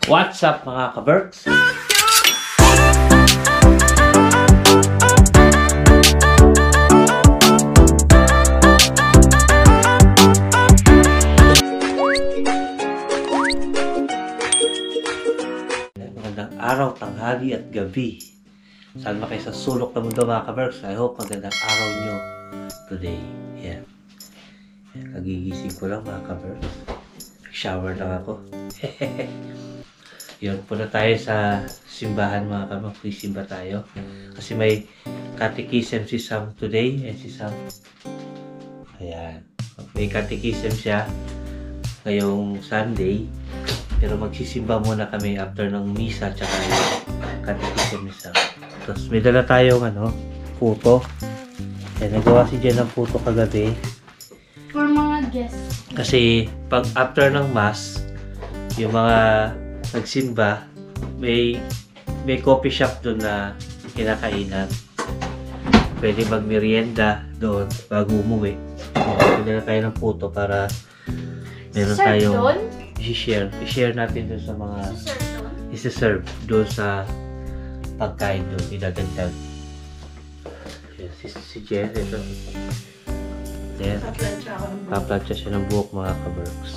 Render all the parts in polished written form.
What's up mga ka-Berks? Magandang araw, tanghali at gabi. Saan ba kayo sa sulok ng mundo mga ka-Berks? I hope magandang araw nyo today. Yeah. Kagigising ko lang mga ka-Berks. Shower lang ako. Yun, punta tayo sa simbahan mga ka-Berks. Please simba tayo. Kasi may catechism si Sam today. Si Sam. Ayan. May catechism siya ngayong Sunday. Pero magsisimba muna kami after ng misa tsaka catechism ni Sam. Tapos may dala tayong puto. Ayan, nagawa si Jen ng puto kagabi. For mga guests. Kasi pag after ng mass, yung mga nagsimba, may coffee shop doon na kinakainan. Pwede mag-merienda doon bago umuwi. Pwede na tayo ng puto para meron tayong i-share natin doon sa mga i-serve doon sa pagkain doon, idadagdag. Si Jen, ito. Then, paplansya siya ng buhok mga ka-Berks.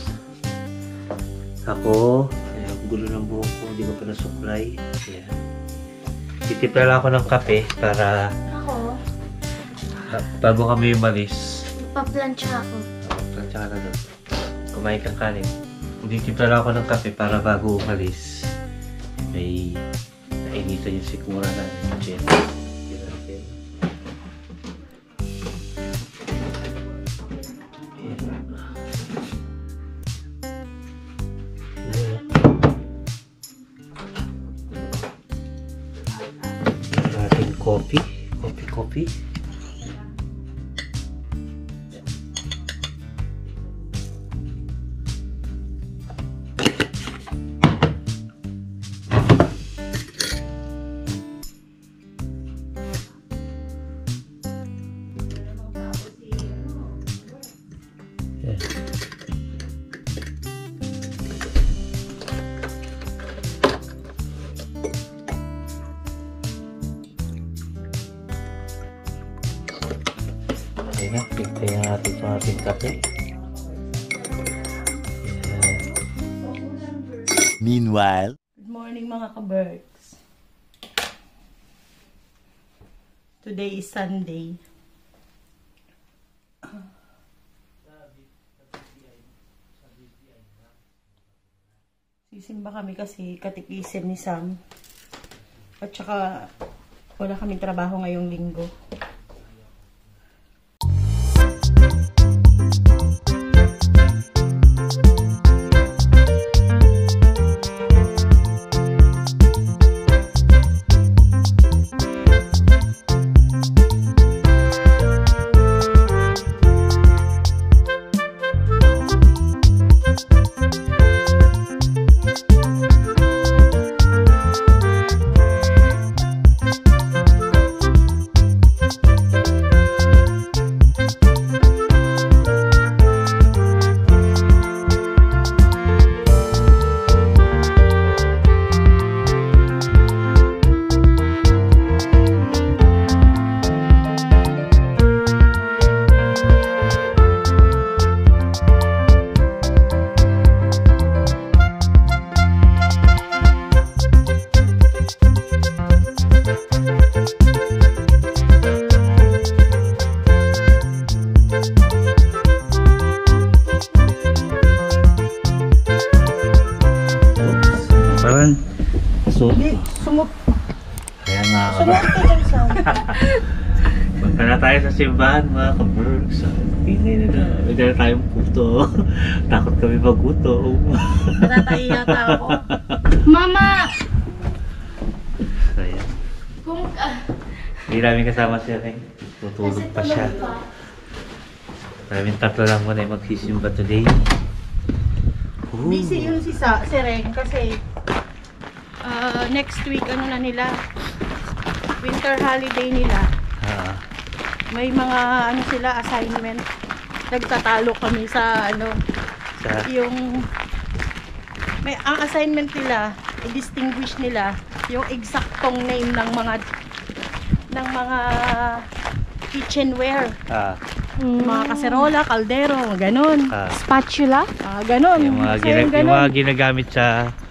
Ako, ang gulo ng buhok ko, hindi ko pa nasuklay. Ayan. Titipla lang ako ng kape para bago kami umalis. Paplansya ako. Paplansya ka na doon. Kumain kang kanin. Titipla lang ako ng kape para bago umalis. May nainitan yung sikmura na Jen. Coffee. Ayan na, pintayin natin sa ating kape. Ayan. Meanwhile, good morning mga ka-Berks. Today is Sunday. Sisimba kami kasi catechism ni Sam. At saka wala kaming trabaho ngayong linggo. Ayan mga ka-Berks. Punta na tayo sa simbahan mga ka-Berks. Pingay na na. May dala tayong puto. Takot kami mag-gutom. Natatayo yata ako. Mama! So ayan. Kung Hindi namin kasama siya rin. Tutulog pa siya. Namin tatlo lang muna yung magsisimba today. Busy yun si Reng kasi next week na nila, winter holiday nila. May mga sila assignment. Nagtatalo kami sa yung ang assignment nila, i-distinguish nila yung eksaktong name ng mga kitchenware. Mga kaserola, kaldero, ganun. Spatula? Ganun. Yung mga, So, yung ganun. yung mga ginagamit sa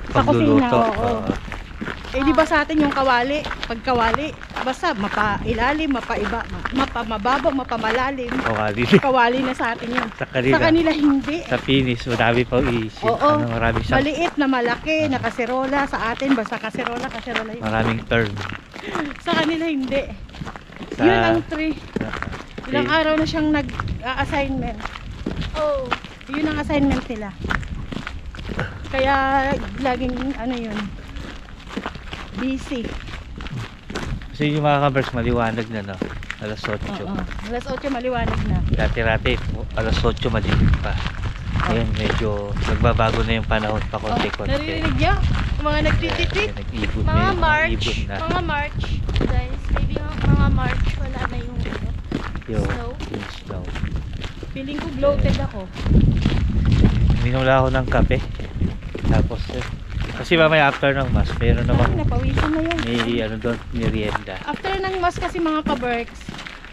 Sa kusina, pagluluto. oo. Eh di ba sa atin yung kawali, pagkawali, basta mapailalim, mapaiba, mapamababa, mapamalalim. Kawali na sa atin yun. Sa Sa kanila hindi. Sa finish, marami pang isip. Oo. Marami siyang, Maliit na malaki, na kaserola. Sa atin, basta kaserola yun. maraming term. Sa kanila hindi. Sa- Yun ang 3. Ilang araw na siyang nag-assignment. Oh. Yun ang assignment nila. Kaya laging ano yun, busy. Kasi yung mga kabers, maliwanag na, no? Alas 8. Oo. Alas 8 maliwanag na. Dati-rati, alas 8 madilim pa. Ngayon, medyo nagbabago na yung panahon pa konti-konti. Naririnig niyo? Yung mga nagtititi. Nag-ibon na Mga yung March. ibon na. Mga March. Guys, maybe mga March wala na yung Yung snow. snow. Feeling ko bloated ako. Uminom lang ako ng kape. Tapos, kasi mamaya after ng mass, meron namang Napawisan na yan. may ano doon, merienda. After ng mas kasi mga ka-Berks,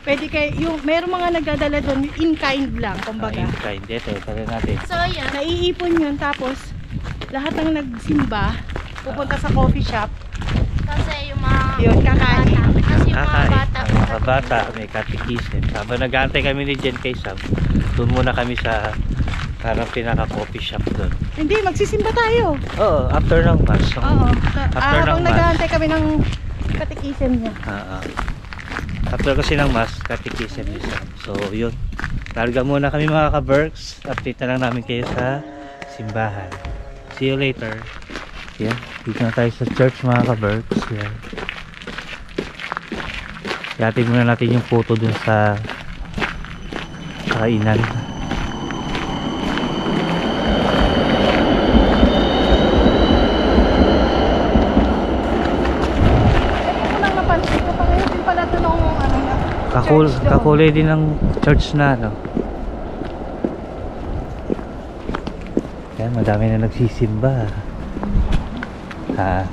pwede kayo, yung meron mga nagdadala doon in kind lang, kumbaga. In kind, ito, tara natin. So, ayan. Naiipon yun, tapos lahat ng nagsimba pupunta sa coffee shop. Kasi yung mga Yun, kakain. bata. Kasi yung mga Kakain, bata. ang mga bata, may katikism. Habang nag-aantay kami ni Jen kay Sam, doon muna kami sa parang pinaka-coffee shop doon. Hindi, magsisimba tayo. Oo, after ng mass. Oo. After ng Habang mass. nag-aantay kami ng katikisan niya. After kasi ng mass, katikism ni Sam. So, yun. Larga muna kami mga ka-Berks. Update na lang namin kayo sa simbahan. See you later. Yan. Dito na tayo sa church mga ka-Berks. Yan. Ihatid muna natin yung photo dun sa kainan. Ito lang napansin ko, pangayon din pala ito nung ano na. church doon. Kakulay din ng church na, no? Yan, madami na nagsisimba. Ha?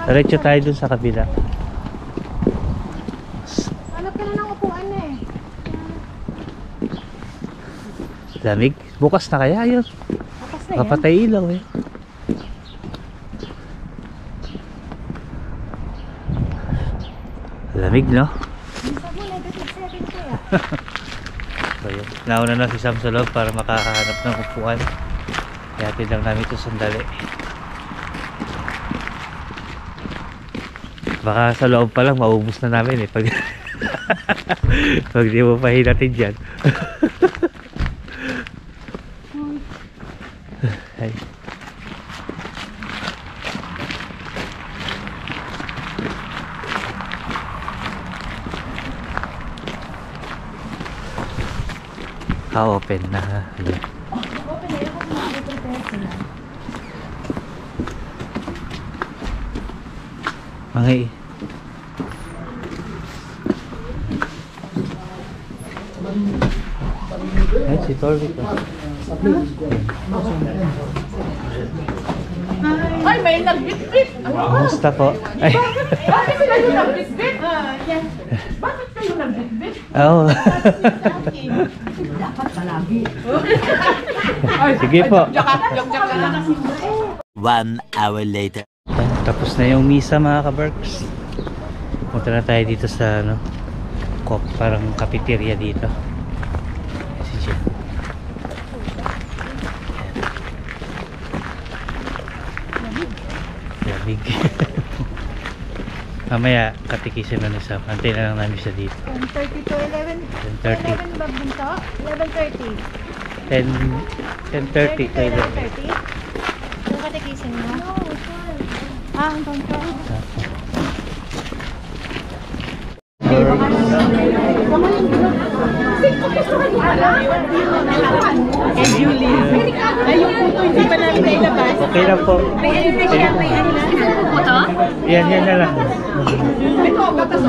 Diretso tayo dun sa kabila. Hanap ka na ng upuan na eh. Lamig. Bukas na kaya yun. Tapos na yan. Mapatay ilaw eh. Lamig, no? Minsan mo, negative 7 kaya. So yun, nauna na si Sam sa loob para makahanap ng upuan. Ihatid lang namin ito sandali. Baka sa loob pa lang maubos na namin eh pag pag di mo pa hinatin dyan. Ay. Open na. Open na yun kung mag-prepare sila. Mga ay, si Torvik. Ay, may nagbitbit! Kamusta po? Ay. Bakit kayo nagbitbit? Yan. Bakit kayo nagbitbit? Oo. Dapat palagi. Sige po. Joke lang. 1 hour later. Tapos na yung misa mga ka-Berks. Punta na tayo dito sa ano, parang cafeteria dito. Si Jen. Lamig. Mamaya katikisin na ni Sam. Antay na lang namin siya dito. 10:30 to 11. 10:30. 11 ba bunto? 11:30. 10:30 to 11. 11:30? Yung katikisin mo? Hanggang ka. And Julie. Ay, yung puto hindi pa namin nailabas. Okay lang po. Puto? Yan na lang.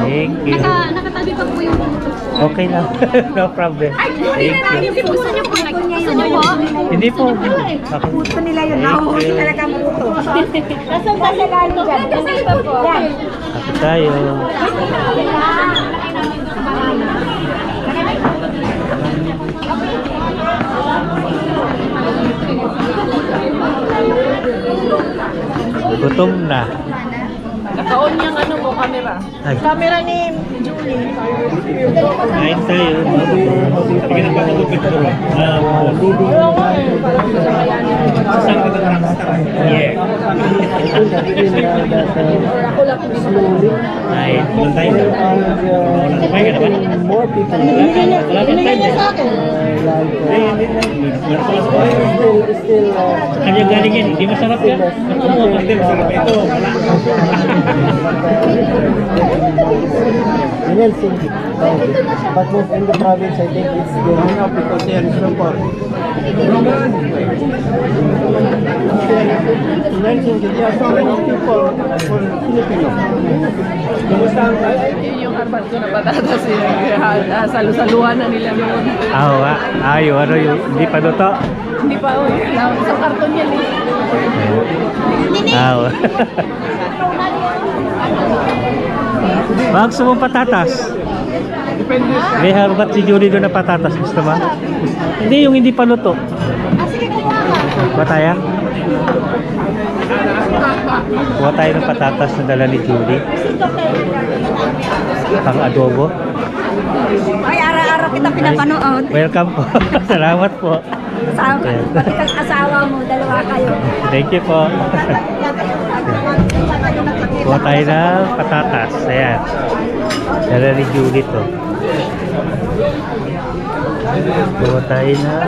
Thank you. Nakatabi pa po yung puto. Okay lang. No problem. Thank you. Gusto niyo po? Gusto niyo po? Hindi po. Puto nila yun. Nahuhuli talaga ang puto. Nasaan ba sa galing dyan? Nandito po. Ako tayo. Gutom na. Naka-on yung ano mo, camera. Ay. Camera ni Julie. Kain tayo. Tingnan ba ito picture? Yeah. Ay, doon tayo. Kumain ka na ba? Wala pa tayo. Kanya galing yan, hindi masarap yan. Hindi masarap ito. In Helsinki. But most in the province, I think it's the because they are support. In Helsinki, there are so many people for Filipino. Yun yung harbat ko na patatas. Salu-saluhan na nila noon. Oo nga. Ay, ano yung hindi pa luto? Hindi pa, isang karton yan eh. Oo. Baka gusto mong patatas? May harbat si Julie doon na patatas. Gusto mo? Hindi, yung hindi pa luto. Kuha tayo? Kuha tayo ng patatas na dala ni Julie. Pang adobo. Ay, araw-araw kita pinapanood. Welcome po. Salamat po. Pati kang asawa mo, dalawa kayo. Thank you po. Kuha tayo ng patatas. Ayan. Dala ni Julie to. Kuha tayo ng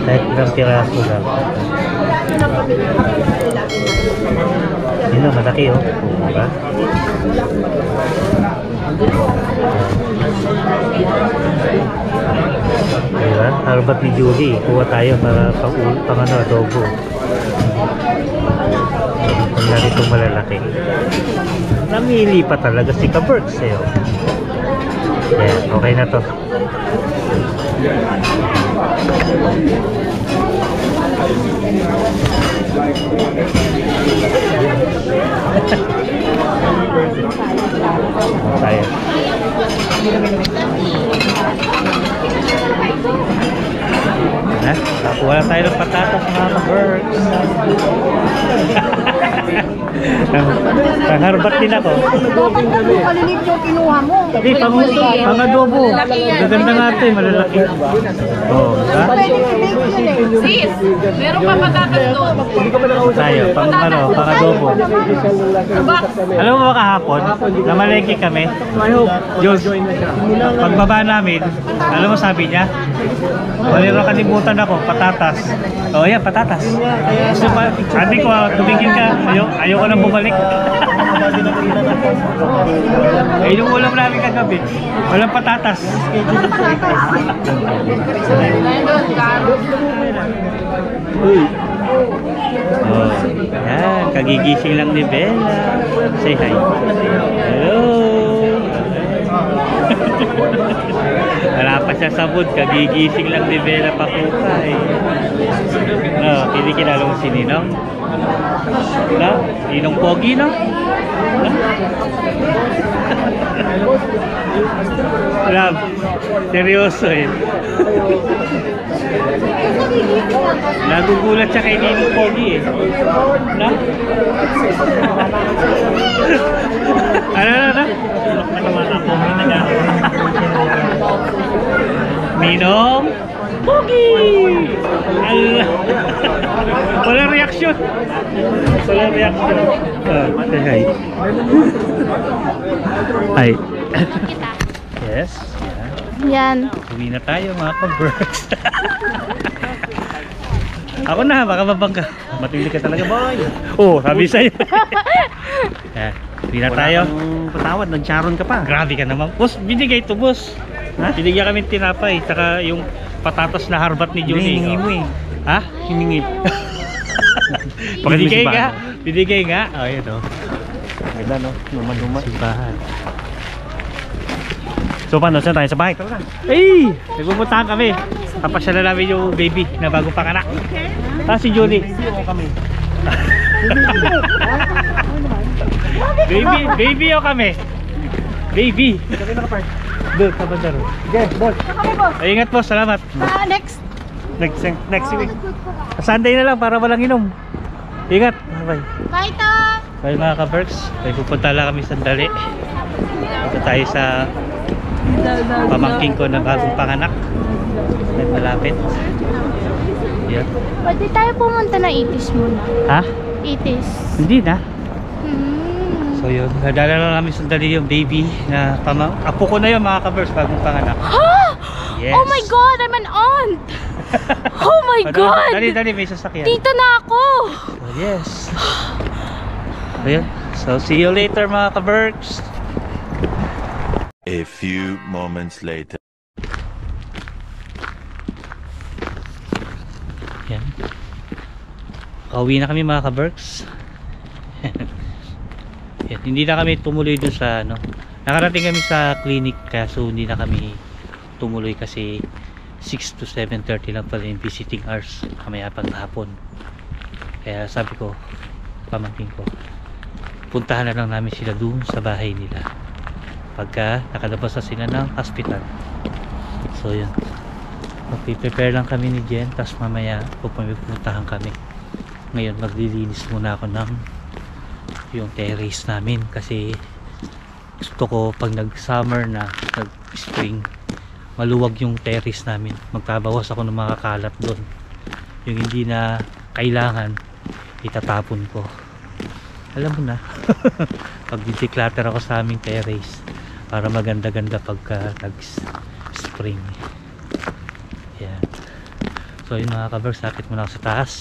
kahit ng tiraso lang. Yun o, malaki o. Diba? Diba? Harbat ni Julie. Kuha tayo para pang ano, adobo. Ang lari itong malalaki. Namili pa talaga si Kaberks eh. Ayan, okay na to. Tayo. Ha? Wala tayo ng patatas mga Kaberks. Pangharbat din ako. Kalilit yung kinuha mo. Hindi, pang-adobo. Gaganda nga ito eh, malalaki. Oo, ha? Sis, meron pa patatas doon. Tayo, pang-adobo. Alam mo ba kahapon, namalengke kami. Diyos, pagbaba namin, alam mo sabi niya, walira kalimutan ako, patatas. O yan, patatas. Sabi ko, tumingin ka, ayoko nang bumalik. Eh, yung ulam namin kagabi, walang patatas. Oh, yan, kagigising lang ni Bella. Say hi. Hello. Wala pa siya sa mood, kagigising lang ni Bella pa po ka eh. No, hindi kilala mo si Ninong? No? Ninong Pogi, no? Love, seryoso eh. Nagugulat siya kay Ninong Pogi eh. No? Ano? Ninong Pogi! Allah! Walang reaksyon! Walang reaksyon! Hi. Hi. Yes. Yan. Uwi na tayo mga Kaberks. Ako na, baka mabangga. Matindi ka talaga, boy. Oh, sabi sa'yo. Uwi na tayo. Patawad, nag-charon ka pa. Grabe ka naman. Boss, binigay to boss. Ha? Binigyan kami tinapay. Saka yung patatas na harbat ni Julie. Hiningi mo eh. Ha? Hiningi. Binigay nga. Binigay nga. Oh, yun o. Ganda no? Luma-luma. Simbahan. So paano? Saan tayo? Sa bahay? Tara na. Ay! Nagpupuntahan kami. Tapasya na namin yung baby na bagong panganak. Si Julie. Kami. Baby o kami. Baby. Kami nakapark. Doon, sa bandaro. Okay, boss. Ay, ingat po, salamat. Next. Next week. Sunday na lang para walang inom. Ingat. Bye. Bye, Tom! Bye mga ka-Berks. Ay, pupunta lang kami sandali. Ito tayo sa pamangking ko na bagong panganak. At malapit. Yan. Pwede tayo pumunta na itis muna. Ha? Itis. Hindi na. Hmm. So yun, nadala lang namin sandali yung baby na apo ko na yun mga ka-Berks, bagong panganak. Ha? Yes. Oh my God, I'm an aunt! Oh my God! Dali, may sasakyan. Tito na ako! So, yes. Ayun. So see you later mga ka-Berks. A few moments later. Yan. Kauwi na kami mga ka-Berks. Yan. Hindi na kami tumuloy dun sa ano. Nakarating kami sa clinic kaso hindi na kami tumuloy kasi 6 to 7:30 lang pala yung visiting hours kamaya pag hapon. Kaya sabi ko, pamangkin ko, puntahan na lang namin sila dun sa bahay nila pagka nakalabas na sila ng hospital. So yun, magpiprepare lang kami ni Jen, tapos mamaya pupuntahan kami. Ngayon maglilinis muna ako ng yung terrace namin kasi gusto ko pag nag summer na, nag spring, maluwag yung terrace namin. Magbabawas ako ng mga kalat doon, yung hindi na kailangan itatapon ko. Alam mo na. Pag declutter ako sa aming terrace para maganda-ganda pagka nag-spring. Yan. So yun mga ka-Berks, sakit muna ako sa taas.